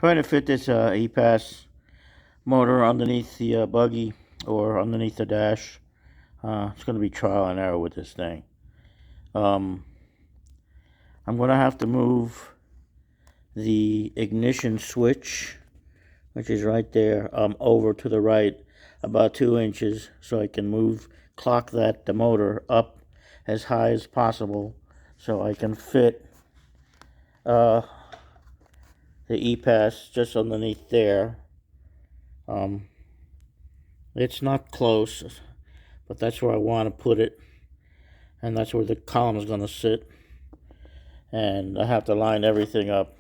Trying to fit this Epas motor underneath the buggy or underneath the dash. It's going to be trial and error with this thing. I'm going to have to move the ignition switch, which is right there, over to the right about 2 inches, so I can clock the motor up as high as possible, so I can fit the Epas just underneath there. It's not close, but that's where I want to put it, and that's where the column is going to sit, and I have to line everything up.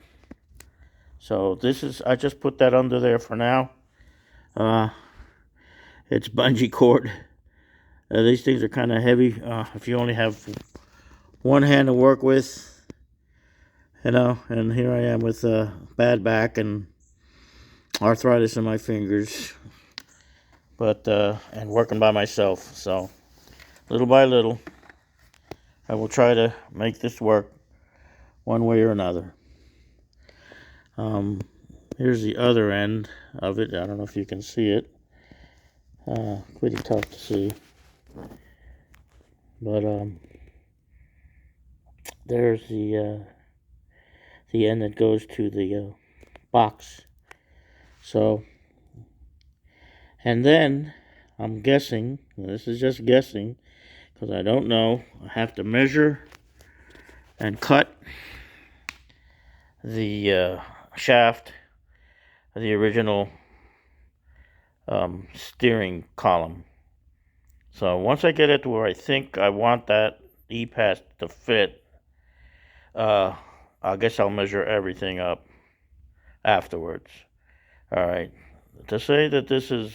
So I just put that under there for now. It's bungee cord. These things are kind of heavy. If you only have one hand to work with, and here I am with a bad back and arthritis in my fingers, but and working by myself. So little by little, I will try to make this work one way or another. Here's the other end of it. I don't know if you can see it. Pretty tough to see. But there's the end that goes to the box. So, and then I'm guessing, this is just guessing, because I don't know, I have to measure and cut the shaft of the original steering column. So once I get it to where I think I want that Epas to fit, I guess I'll measure everything up afterwards. All right. To say that this is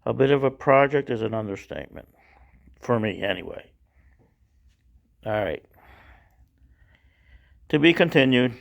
a bit of a project is an understatement. For me, anyway. All right. To be continued.